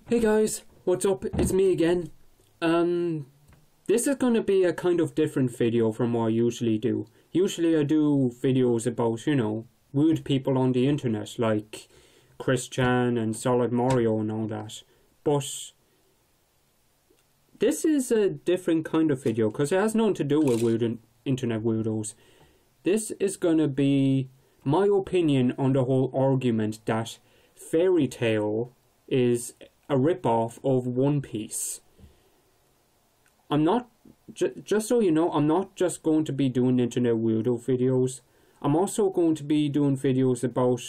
Hey guys, what's up? It's me again. This is gonna be a kind of different video from what I usually do. Usually I do videos about, weird people on the internet, like Chris Chan and Solid Mario and all that. But this is a different kind of video, because it has nothing to do with weird internet weirdos. This is gonna be my opinion on the whole argument that Fairy Tail is a rip-off of One Piece. I'm not, just so you know, I'm not just going to be doing internet weirdo videos. I'm also going to be doing videos about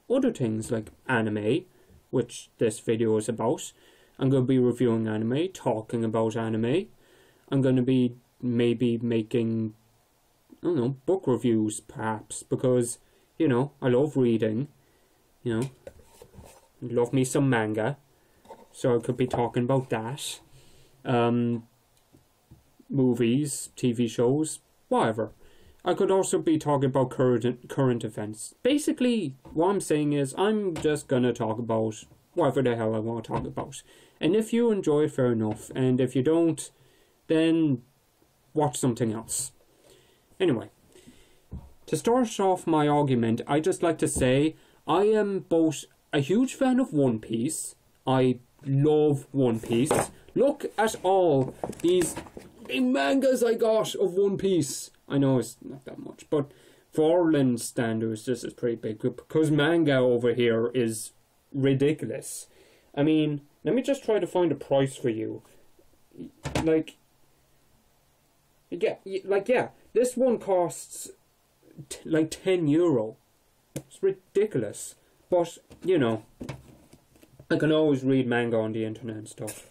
other things like anime, which this video is about. I'm going to be reviewing anime, talking about anime. I'm going to be maybe making, I don't know, book reviews perhaps, because, I love reading, love me some manga. So I could be talking about that. Movies, TV shows, whatever. I could also be talking about current events. Basically, what I'm saying is I'm just gonna talk about whatever the hell I want to talk about. And if you enjoy it, fair enough. And if you don't, then watch something else. Anyway, to start off my argument, I just like to say I am both a huge fan of One Piece. I love One Piece. Look at all these mangas I got of One Piece. I know it's not that much, but for Ireland standards, this is pretty big, because manga over here is ridiculous. I mean, let me just try to find a price for you. Yeah, this one costs like €10. It's ridiculous. But, I can always read manga on the internet and stuff.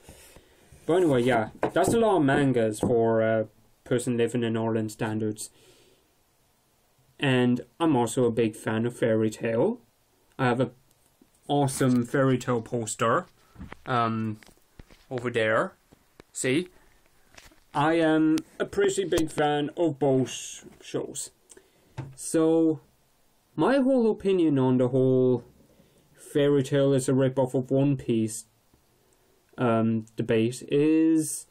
But anyway, yeah, that's a lot of mangas for a person living in Ireland standards. And I'm also a big fan of Fairy Tail. I have an awesome Fairy Tail poster over there. See? I am a pretty big fan of both shows. So, my whole opinion on the whole Fairy Tail is a rip-off of One Piece debate is,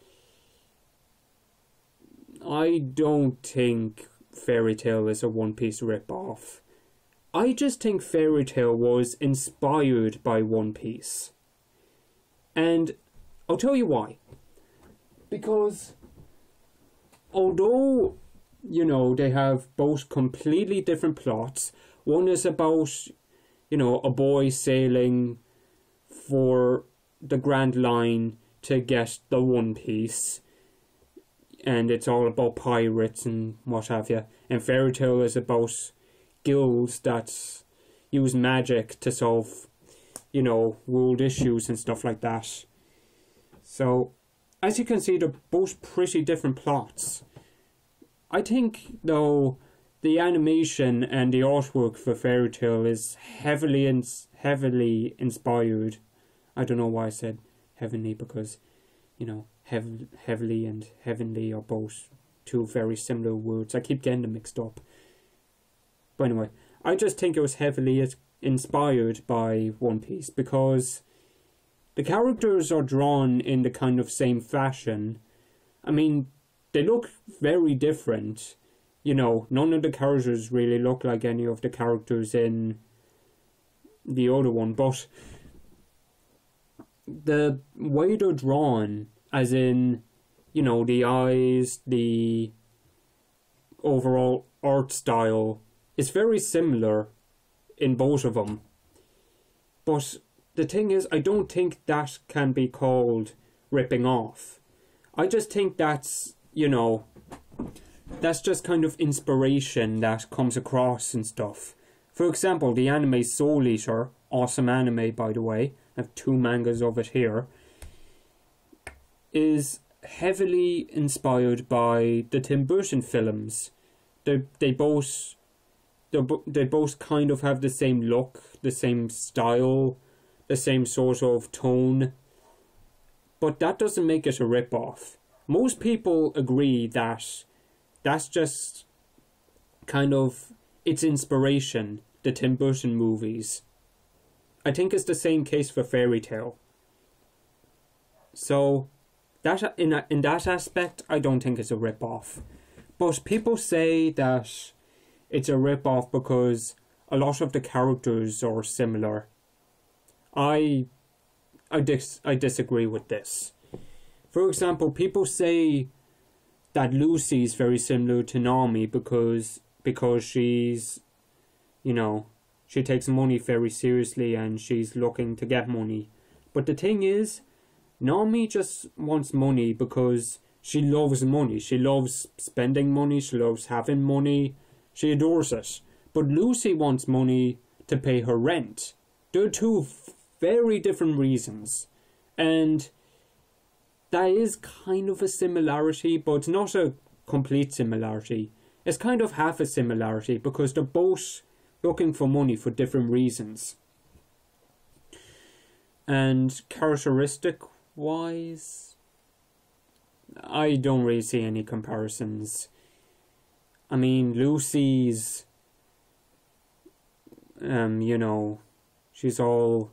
I don't think Fairy Tail is a One Piece rip-off. I just think Fairy Tail was inspired by One Piece. And I'll tell you why. Because although, they have both completely different plots, one is about a boy sailing for the Grand Line to get the One Piece. And it's all about pirates and what have you. And Fairy Tail is about guilds that use magic to solve, world issues and stuff like that. So, as you can see, they're both pretty different plots. I think, though, the animation and the artwork for Fairy Tail is heavily inspired. I don't know why I said heavenly, because, heavily and heavenly are both two very similar words. I keep getting them mixed up. But anyway, I just think it was heavily inspired by One Piece, because the characters are drawn in the kind of same fashion. I mean, they look very different. None of the characters really look like any of the characters in the other one, but the way they're drawn, as in, the eyes, the overall art style, is very similar in both of them. But the thing is, I don't think that can be called ripping off. I just think that's, that's just kind of inspiration that comes across and stuff. For example, the anime Soul Eater, awesome anime by the way, I have 2 mangas of it here, is heavily inspired by the Tim Burton films. They both kind of have the same look, the same style, the same sort of tone. But that doesn't make it a rip-off. Most people agree that that's just kind of its inspiration, the Tim Burton movies. I think it's the same case for Fairy Tail. So that in that aspect, I don't think it's a rip-off. But people say that it's a rip-off because a lot of the characters are similar. I disagree with this. For example, people say that Lucy's very similar to Nami because she's, you know, she takes money very seriously and she's looking to get money. But the thing is, Nami just wants money because she loves money. She loves spending money. She loves having money. She adores it. But Lucy wants money to pay her rent. They're two very different reasons. And that is kind of a similarity, but it's not a complete similarity. It's kind of half a similarity because they're both looking for money for different reasons. And characteristic-wise, I don't really see any comparisons. I mean, Lucy's, you know, she's all,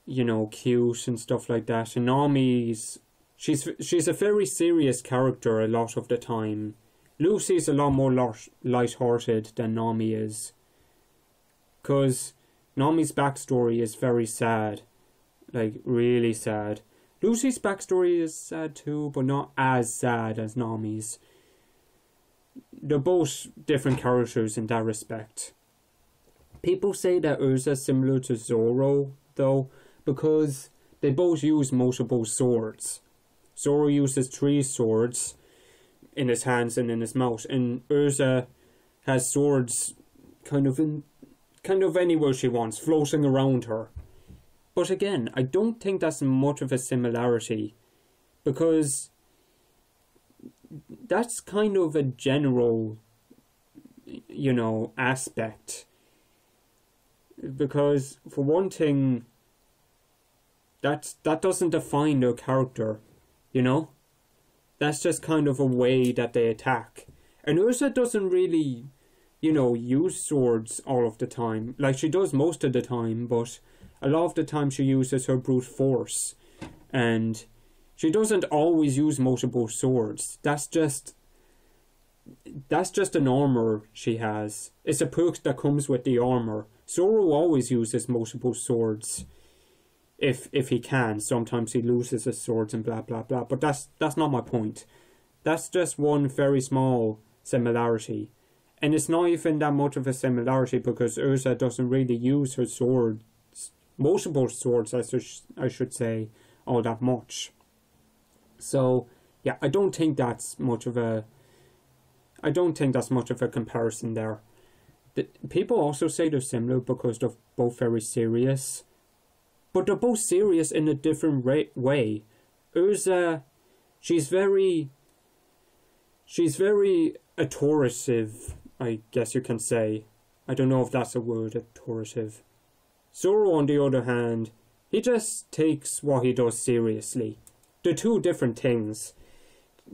you know, cute and stuff like that. And Nami's, she's a very serious character a lot of the time. Lucy's a lot more light-hearted than Nami is. Because Nami's backstory is very sad. Like, really sad. Lucy's backstory is sad too, but not as sad as Nami's. They're both different characters in that respect. People say that Urza's similar to Zoro, though, because they both use multiple swords. Zoro uses 3 swords in his hands and in his mouth, and Urza has swords kind of anywhere she wants, floating around her. But again, I don't think that's much of a similarity, because that's kind of a general, you know, aspect. Because for one thing, that doesn't define their character, you know? That's just kind of a way that they attack. And Urza doesn't really, you know, use swords all of the time. Like, she does most of the time, but a lot of the time she uses her brute force. And she doesn't always use multiple swords. That's just an armor she has. It's a perk that comes with the armor. Zoro always uses multiple swords. If he can. Sometimes he loses his swords and blah blah blah. But that's not my point. That's just one very small similarity. And it's not even that much of a similarity because Urza doesn't really use her swords, multiple swords I should say, all that much. So yeah, I don't think that's much of a comparison there. People also say they're similar because they're both very serious. But they're both serious in a different way. Urza, she's very authoritative, I guess you can say. I don't know if that's a word, authoritative. Zoro, on the other hand, he just takes what he does seriously. They're two different things.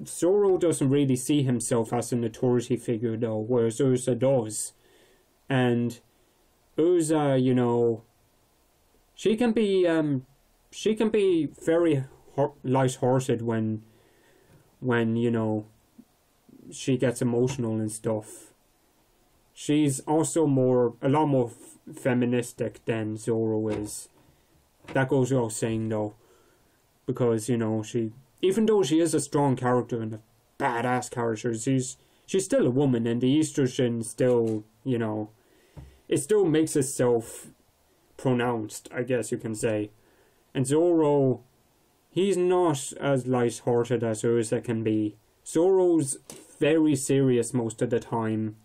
Zoro doesn't really see himself as an authority figure though, whereas Urza does. And Urza, you know, she can be very light-hearted when you know, she gets emotional and stuff. She's also a lot more feministic than Zoro is. That goes without saying though, because you know, even though she is a strong character and a badass character, she's still a woman, and the estrogen still, you know, it still makes itself pronounced, I guess you can say. And Zoro, he's not as light-hearted as Urza can be. Zoro's very serious most of the time.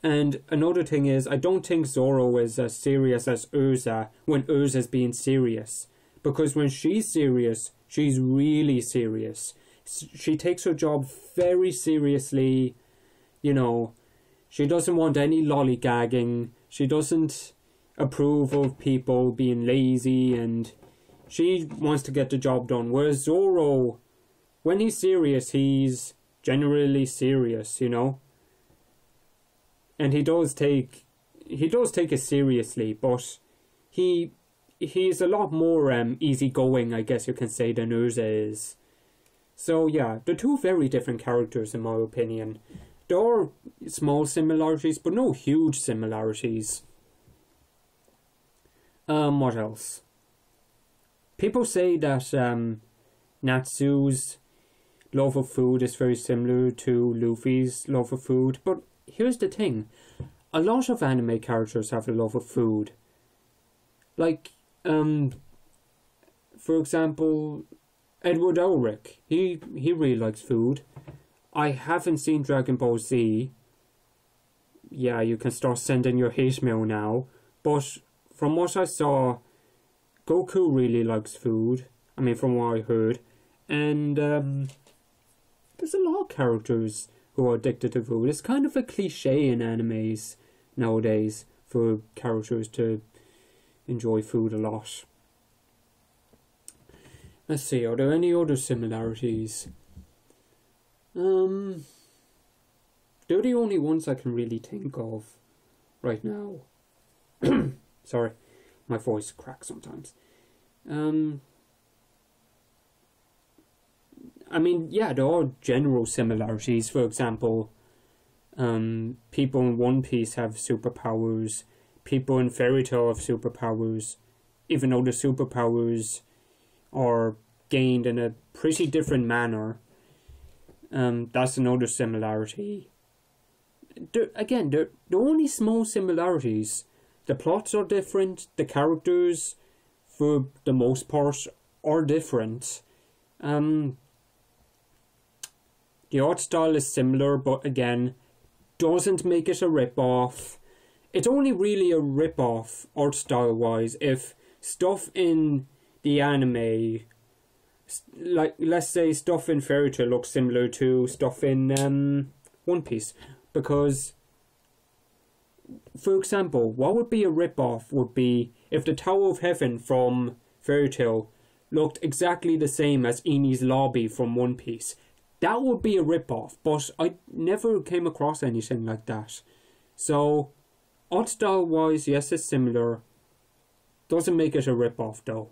And another thing is, I don't think Zoro is as serious as Urza when Urza's being serious. Because when she's serious, she's really serious. She takes her job very seriously, you know. She doesn't want any lollygagging. She doesn't approve of people being lazy, and she wants to get the job done. Whereas Zoro, when he's serious, he's generally serious, you know. And he does take it seriously, but he he's a lot more easygoing, I guess you can say, than Urza is. So yeah, they're two very different characters in my opinion. There are small similarities, but no huge similarities. What else? People say that Natsu's love of food is very similar to Luffy's love of food, but here's the thing. A lot of anime characters have a love of food. Like, for example, Edward Elric. He really likes food. I haven't seen Dragon Ball Z. Yeah, you can start sending your hate mail now. But from what I saw, Goku really likes food. I mean, from what I heard. And there's a lot of characters who are addicted to food. It's kind of a cliche in animes nowadays for characters to enjoy food a lot. Let's see, are there any other similarities? They're the only ones I can really think of right now. Sorry, my voice cracks sometimes. I mean, yeah, there are general similarities. For example, people in One Piece have superpowers. People in Fairy Tail have superpowers. Even though the superpowers are gained in a pretty different manner. That's another similarity. They're only small similarities. The plots are different. The characters, for the most part, are different. The art style is similar, but again, doesn't make it a rip-off. It's only really a rip-off, art style-wise, if stuff in the anime, like, let's say stuff in Fairy Tail looks similar to stuff in One Piece. Because, for example, what would be a rip-off would be if the Tower of Heaven from Fairy Tail looked exactly the same as Enies Lobby from One Piece. That would be a rip-off, but I never came across anything like that. So, art style-wise, yes, it's similar. Doesn't make it a rip-off, though.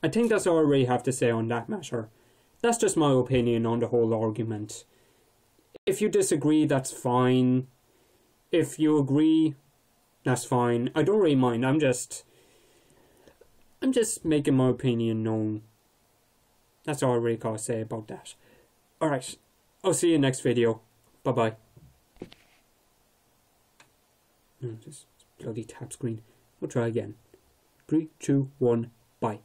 I think that's all I really have to say on that matter. That's just my opinion on the whole argument. If you disagree, that's fine. If you agree, that's fine. I don't really mind. I'm just making my opinion known. That's all I really gotta say about that. Alright, I'll see you next video. Bye-bye. This bloody tap screen. We'll try again. 3, 2, 1, bye.